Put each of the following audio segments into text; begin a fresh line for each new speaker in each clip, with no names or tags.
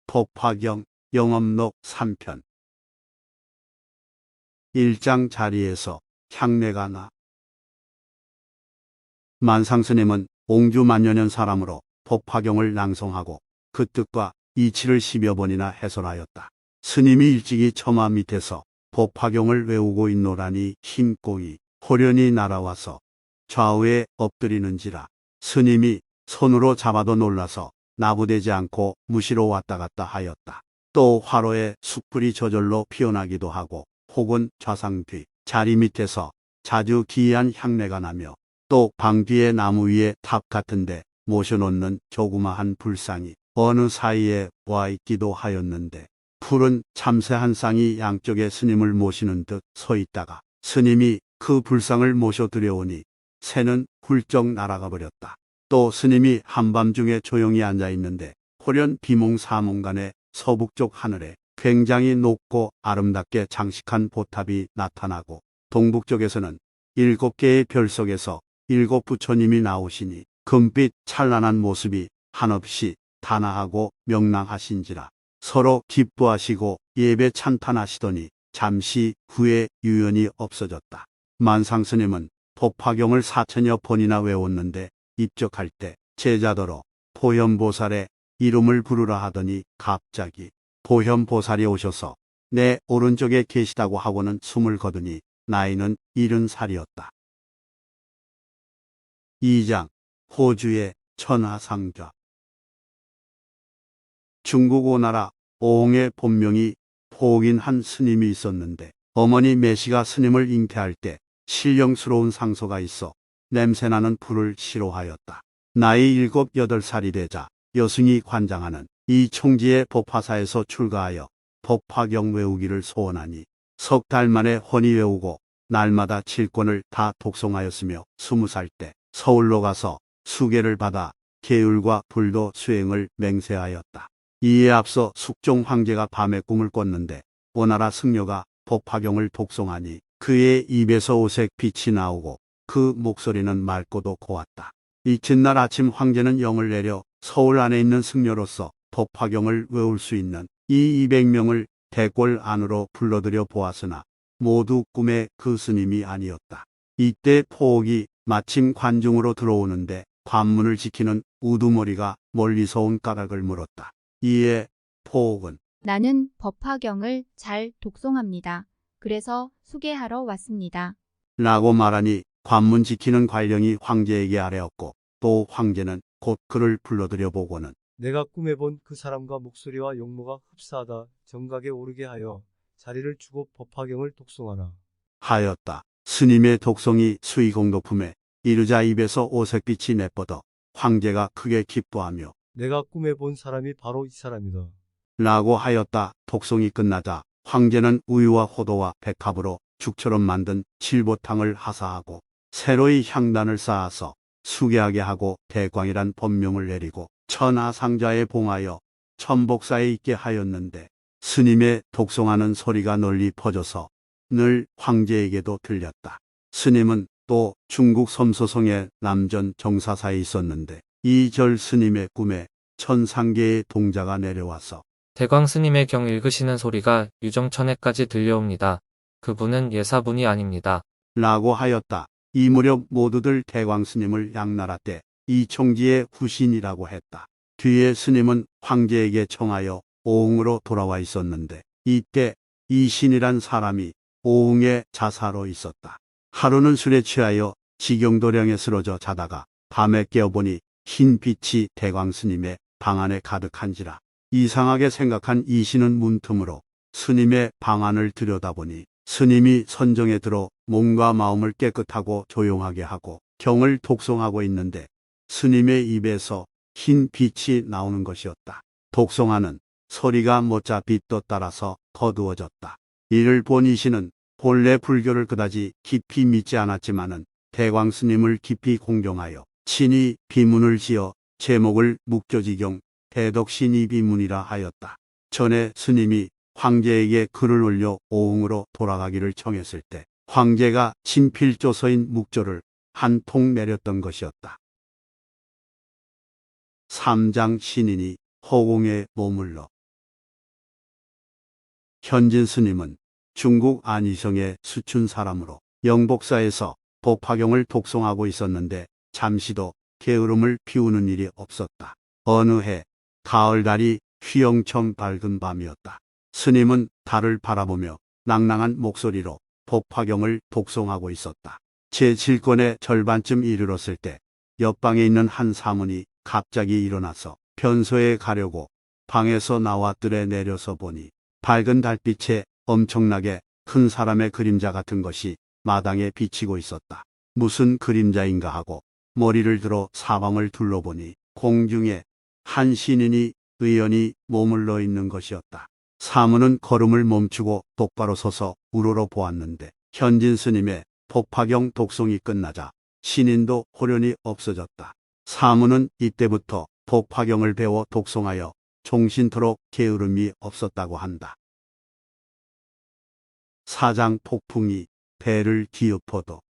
법화경 영업록 3편 1장 자리에서 향내가 나. 만상스님은 옹주만여년 사람으로 법화경을 낭송하고 그 뜻과 이치를 10여 번이나 해설하였다. 스님이 일찍이 처마 밑에서 법화경을 외우고 있노라니 힘꼬이 호련히 날아와서 좌우에 엎드리는지라. 스님이 손으로 잡아도 놀라서 나부대지 않고 무시로 왔다 갔다 하였다. 또 화로에 숯불이 저절로 피어나기도 하고 혹은 좌상 뒤 자리 밑에서 자주 기이한 향내가 나며 또 방 뒤에 나무 위에 탑 같은데 모셔놓는 조그마한 불상이 어느 사이에 와 있기도 하였는데 푸른 참새 한 쌍이 양쪽에 스님을 모시는 듯 서 있다가 스님이 그 불상을 모셔 들여오니 새는 훌쩍 날아가 버렸다. 또 스님이 한밤중에 조용히 앉아 있는데 호련 비몽사몽간에 서북쪽 하늘에 굉장히 높고 아름답게 장식한 보탑이 나타나고 동북쪽에서는 7개의 별 속에서 7 부처님이 나오시니 금빛 찬란한 모습이 한없이 단아하고 명랑하신지라. 서로 기뻐하시고 예배 찬탄하시더니 잠시 후에 유연히 없어졌다. 만상스님은 법화경을 4000여 번이나 외웠는데 입적할 때 제자더러 보현보살의 이름을 부르라 하더니 갑자기 보현보살이 오셔서 내 오른쪽에 계시다고 하고는 숨을 거두니 나이는 70살이었다. 2장 호주의 천하상좌. 중국 오나라 오홍의 본명이 포옥인 한 스님이 있었는데 어머니 매시가 스님을 잉태할 때 신령스러운 상소가 있어 냄새나는 불을 싫어하였다. 나이 7, 8살이 되자 여승이 관장하는 이 총지의 법화사에서 출가하여 법화경 외우기를 소원하니 3달 만에 훤히 외우고 날마다 7권을 다 독송하였으며 20살 때 서울로 가서 수계를 받아 계율과 불도 수행을 맹세하였다. 이에 앞서 숙종 황제가 밤에 꿈을 꿨는데 오나라 승려가 법화경을 독송하니 그의 입에서 오색 빛이 나오고 그 목소리는 맑고도 고왔다. 이튿날 아침 황제는 영을 내려 서울 안에 있는 승려로서 법화경을 외울 수 있는 이 200명을 대궐 안으로 불러들여 보았으나 모두 꿈의 그 스님이 아니었다. 이때 포옥이 마침 관중으로 들어오는데 관문을 지키는 우두머리가 멀리서 온 까닭을 물었다. 이에 포옥은
나는 법화경을 잘 독송합니다. 그래서 수계하러 왔습니다.
라고 말하니 관문 지키는 관령이 황제에게 아뢰었고 또 황제는 곧 그를 불러들여 보고는
내가 꿈에 본 그 사람과 목소리와 용모가 흡사하다. 정각에 오르게 하여 자리를 주고 법화경을 독송하라
하였다. 스님의 독송이 수의공 높음에 이르자 입에서 오색빛이 내뻗어 황제가 크게 기뻐하며
내가 꿈에 본 사람이 바로 이 사람이다.
라고 하였다. 독송이 끝나자 황제는 우유와 호도와 백합으로 죽처럼 만든 칠보탕을 하사하고 새로이 향단을 쌓아서 수계하게 하고 대광이란 법명을 내리고 천하상좌에 봉하여 천복사에 있게 하였는데 스님의 독송하는 소리가 널리 퍼져서 늘 황제에게도 들렸다. 스님은 또 중국 섬소성의 남전 정사사에 있었는데 이절 스님의 꿈에 천상계의 동자가 내려와서
대광 스님의 경 읽으시는 소리가 유정천에까지 들려옵니다. 그분은 예사분이 아닙니다.
라고 하였다. 이 무렵 모두들 대광 스님을 양나라 때 이총지의 후신이라고 했다. 뒤에 스님은 황제에게 청하여 오흥으로 돌아와 있었는데 이때 이신이란 사람이 오흥의 자사로 있었다. 하루는 술에 취하여 지경도량에 쓰러져 자다가 밤에 깨어보니 흰 빛이 대광 스님의 방 안에 가득한지라. 이상하게 생각한 이신은 문틈으로 스님의 방 안을 들여다보니 스님이 선정에 들어 몸과 마음을 깨끗하고 조용하게 하고 경을 독송하고 있는데 스님의 입에서 흰 빛이 나오는 것이었다. 독송하는 소리가 모짜 빛도 따라서 거두어졌다. 이를 본 이신은 본래 불교를 그다지 깊이 믿지 않았지만은 대광 스님을 깊이 공경하여 친히 비문을 지어 제목을 묵조지경 대덕신이 비문이라 하였다. 전에 스님이 황제에게 글을 올려 오흥으로 돌아가기를 청했을 때 황제가 친필조서인 묵조를 한 통 내렸던 것이었다. 3장 신인이 허공에 머물러. 현진 스님은 중국 안희성의 수춘 사람으로 영복사에서 법화경을 독송하고 있었는데 잠시도 게으름을 피우는 일이 없었다. 어느 해 가을달이 휘영청 밝은 밤이었다. 스님은 달을 바라보며 낭낭한 목소리로 법화경을 독송하고 있었다. 제7권의 절반쯤 이르렀을 때 옆방에 있는 한 사문이 갑자기 일어나서 변소에 가려고 방에서 나와 뜰에 내려서 보니 밝은 달빛에 엄청나게 큰 사람의 그림자 같은 것이 마당에 비치고 있었다. 무슨 그림자인가 하고 머리를 들어 사방을 둘러보니 공중에 한 신인이 의연히 머물러 있는 것이었다. 사문은 걸음을 멈추고 똑바로 서서 우러러 보았는데 현진 스님의 법화경 독송이 끝나자 신인도 호련히 없어졌다. 사문은 이때부터 법화경을 배워 독송하여 종신토록 게으름이 없었다고 한다. 사장 폭풍이 배를 뒤엎어도.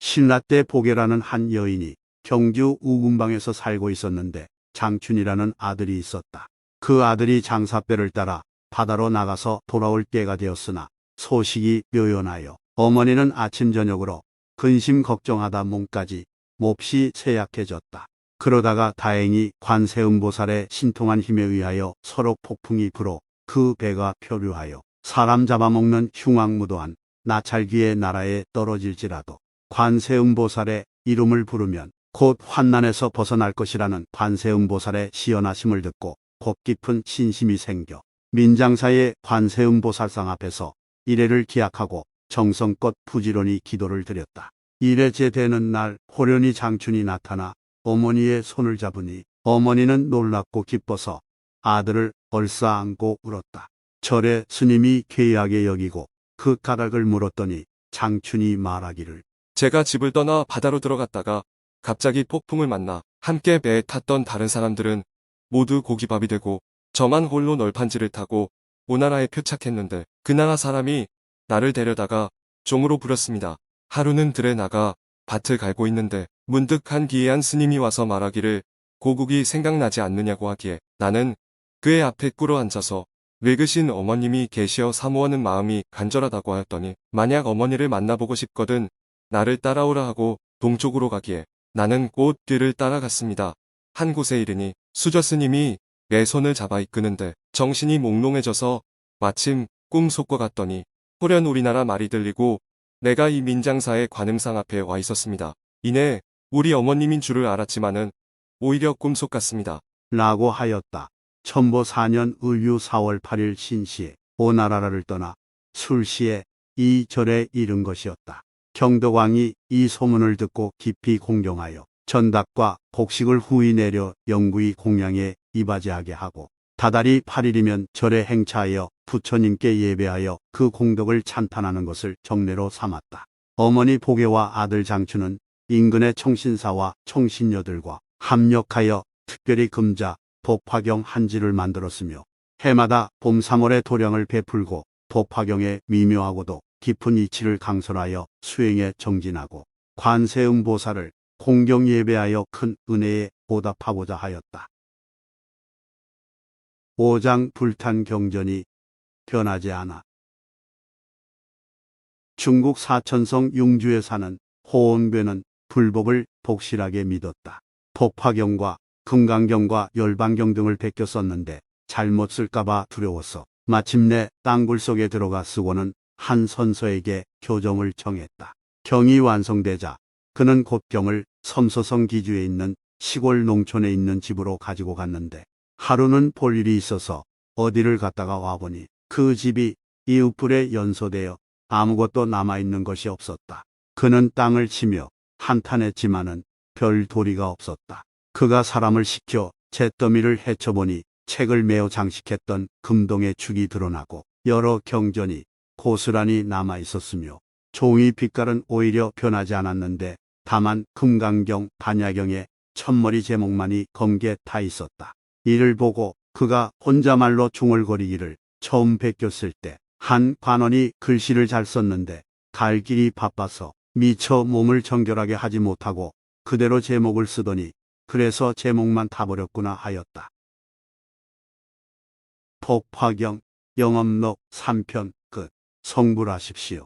신라때 보계라는 한 여인이 경주 우금방에서 살고 있었는데 장춘이라는 아들이 있었다. 그 아들이 장사배를 따라 바다로 나가서 돌아올 때가 되었으나 소식이 묘연하여 어머니는 아침 저녁으로 근심 걱정하다 몸까지 몹시 쇠약해졌다. 그러다가 다행히 관세음보살의 신통한 힘에 의하여 서로 폭풍이 불어 그 배가 표류하여 사람 잡아먹는 흉악무도한 나찰귀의 나라에 떨어질지라도 관세음보살의 이름을 부르면 곧 환난에서 벗어날 것이라는 관세음보살의 시연하심을 듣고 곱 깊은 신심이 생겨 민장사의 관세음보살상 앞에서 이래를 기약하고 정성껏 부지런히 기도를 드렸다. 이래제 되는 날 호련히 장춘이 나타나 어머니의 손을 잡으니 어머니는 놀랍고 기뻐서 아들을 얼싸안고 울었다. 절에 스님이 괴이하게 여기고 그 까닭을 물었더니 장춘이 말하기를
제가 집을 떠나 바다로 들어갔다가 갑자기 폭풍을 만나 함께 배에 탔던 다른 사람들은 모두 고기밥이 되고 저만 홀로 널판지를 타고 오나라에 표착했는데 그 나라 사람이 나를 데려다가 종으로 부렸습니다. 하루는 들에 나가 밭을 갈고 있는데 문득 한 기이한 스님이 와서 말하기를 고국이 생각나지 않느냐고 하기에 나는 그의 앞에 꿇어 앉아서 늙으신 어머님이 계시어 사모하는 마음이 간절하다고 하였더니 만약 어머니를 만나보고 싶거든 나를 따라오라 하고 동쪽으로 가기에 나는 곧 뒤를 따라갔습니다. 한 곳에 이르니 수저 스님이 내 손을 잡아 이끄는데 정신이 몽롱해져서 마침 꿈속과 같더니 호련 우리나라 말이 들리고 내가 이 민장사의 관음상 앞에 와 있었습니다. 이내 우리 어머님인 줄을 알았지만은 오히려 꿈속 같습니다.
라고 하였다. 천보 4년 을유 4월 8일 신시에 오나라를 떠나 술시에 이 절에 이른 것이었다. 경덕왕이 이 소문을 듣고 깊이 공경하여 전닭과 곡식을 후이 내려 영구히 공양에 이바지하게 하고 다달이 8일이면 절에 행차하여 부처님께 예배하여 그 공덕을 찬탄하는 것을 정례로 삼았다. 어머니 보계와 아들 장춘은 인근의 청신사와 청신녀들과 합력하여 특별히 금자, 법화경 한지를 만들었으며 해마다 봄 3월에 도량을 베풀고 법화경의 미묘하고도 깊은 이치를 강설하여 수행에 정진하고 관세음보살을 공경 예배하여 큰 은혜에 보답하고자 하였다. 5장 불탄 경전이 변하지 않아. 중국 사천성 융주에 사는 호원괴는 불법을 독실하게 믿었다. 법화경과 금강경과 열반경 등을 베껴 썼는데 잘못 쓸까봐 두려워서 마침내 땅굴 속에 들어가 쓰고는 한 선서에게 교정을 청했다. 경이 완성되자 그는 곧 경을 섬서성 기주에 있는 시골 농촌에 있는 집으로 가지고 갔는데 하루는 볼 일이 있어서 어디를 갔다가 와보니 그 집이 이웃불에 연소되어 아무것도 남아있는 것이 없었다. 그는 땅을 치며 한탄했지만은 별 도리가 없었다. 그가 사람을 시켜 잿더미를 헤쳐보니 책을 메어 장식했던 금동의 축이 드러나고 여러 경전이 고스란히 남아있었으며 종이 빛깔은 오히려 변하지 않았는데 다만 금강경, 반야경의 첫머리 제목만이 검게 타 있었다. 이를 보고 그가 혼자말로 중얼거리기를 처음 베꼈을 때 한 관원이 글씨를 잘 썼는데 갈 길이 바빠서 미처 몸을 정결하게 하지 못하고 그대로 제목을 쓰더니 그래서 제목만 타버렸구나 하였다. 법화경 영업록 3편 끝. 성불하십시오.